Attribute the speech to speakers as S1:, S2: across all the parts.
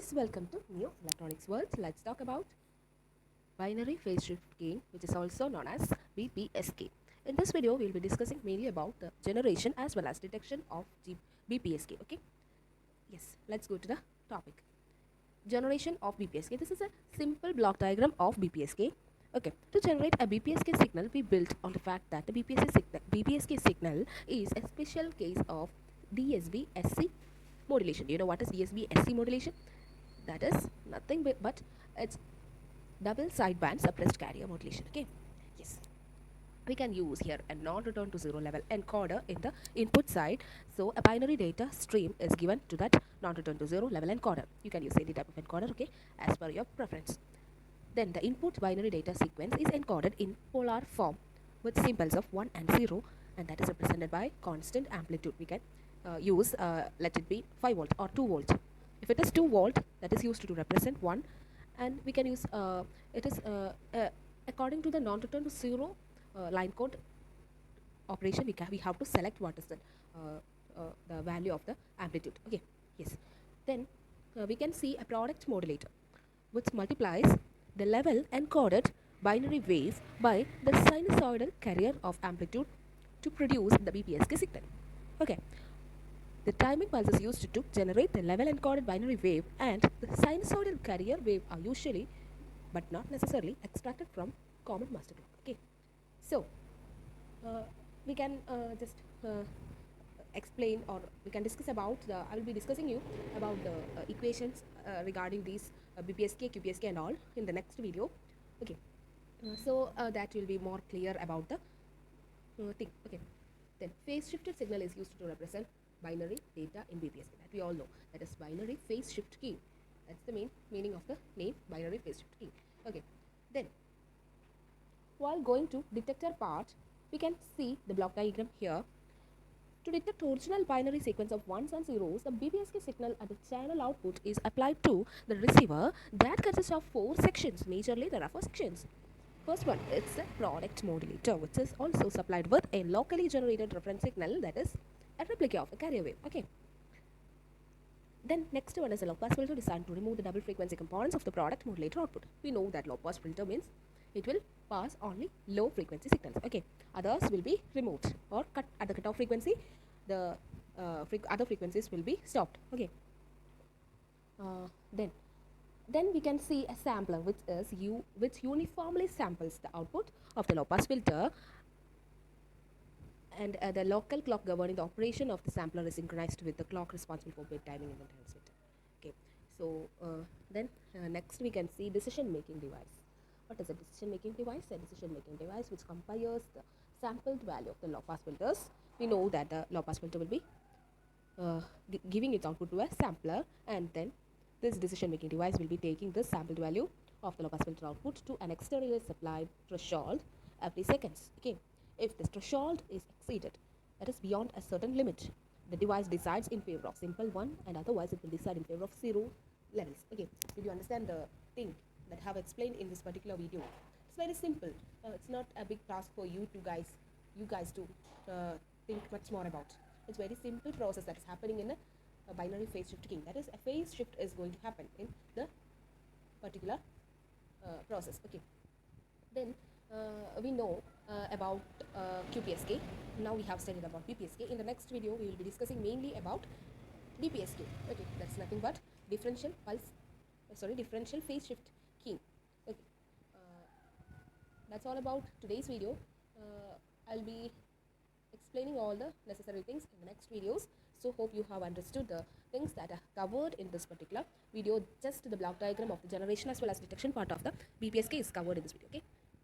S1: guys, welcome to New Electronics World. Let's talk about binary phase shift keying, which is also known as Bpsk. In this video, we will be discussing mainly about the generation as well as detection of Bpsk. Okay, yes, let's go to the topic. Generation of Bpsk. This is a simple block diagram of Bpsk. Okay, to generate a Bpsk signal, we built on the fact that the Bpsk signal is a special case of DSB-SC modulation. Do you know what is DSB-SC modulation? That is nothing but it's double sideband suppressed carrier modulation. Okay, yes, we can use here a non-return to zero level encoder in the input side. So a binary data stream is given to that non-return to zero level encoder. You can use any type of encoder, okay, as per your preference. Then the input binary data sequence is encoded in polar form with symbols of 1 and 0, and that is represented by constant amplitude. We can use let it be 5 volt or 2 volt. If it is 2 volt, that is used to represent 1, and we can use it is according to the non-return to zero line code operation. We have to select what is the value of the amplitude. Okay, yes. Then we can see a product modulator which multiplies the level encoded binary wave by the sinusoidal carrier of amplitude to produce the Bpsk signal. Okay, the timing pulse is used to generate the level encoded binary wave, and the sinusoidal carrier wave are usually but not necessarily extracted from common master clock. Okay, so we can just explain, or we can discuss about I will be discussing you about the equations regarding these Bpsk, QPSK and all in the next video. Okay, so that will be more clear about the thing. Okay, then phase shifted signal is used to represent binary data in Bpsk. That we all know. That is binary phase shift key. That's the main meaning of the name, binary phase shift key. Okay, then while going to detector part, we can see the block diagram here. To detect original binary sequence of ones and zeros, the Bpsk signal at the channel output is applied to the receiver that consists of 4 sections. Majorly, there are 4 sections. First one, it's a product modulator, which is also supplied with a locally generated reference signal, that is a replica of a carrier wave. Okay. Then next one is a low-pass filter designed to remove the double frequency components of the product modulator output. We know that low-pass filter means it will pass only low frequency signals. Okay, others will be removed or cut at the cutoff frequency. The other frequencies will be stopped. Okay. Then we can see a sampler which uniformly samples the output of the low-pass filter, and the local clock governing the operation of the sampler is synchronized with the clock responsible for bit timing in the transmitter. Okay, so then next we can see decision making device. What is a decision making device? A decision making device which compares the sampled value of the low pass filters. We know that the low pass filter will be giving its output to a sampler, and then this decision making device will be taking this sampled value of the low pass filter output to an externally supplied threshold every seconds. Okay, if this threshold is exceeded, that is beyond a certain limit, the device decides in favor of simple 1, and otherwise it will decide in favor of 0 levels. Okay, did you understand the thing that I have explained in this particular video? It's very simple. It's not a big task for you guys to think much more about. It's very simple process that is happening in a binary phase shift keying. That is, a phase shift is going to happen in the particular process. Okay, then we know about QPSK. Now we have studied about Bpsk. In the next video, we will be discussing mainly about Bpsk. Okay, that's nothing but differential phase shift keying. Okay, that's all about today's video. I'll be explaining all the necessary things in the next videos. So hope you have understood the things that are covered in this particular video. Just the block diagram of the generation as well as detection part of the Bpsk is covered in this video. Okay,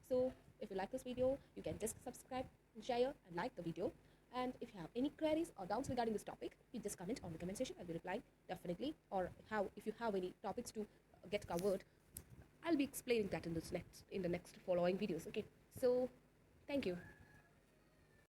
S1: so if you like this video, you can just subscribe and share and like the video. And if you have any queries or doubts regarding this topic, you just comment on the comment section. I'll be replying definitely. Or if you have any topics to get covered, I'll be explaining that in the next following videos. Okay, so thank you.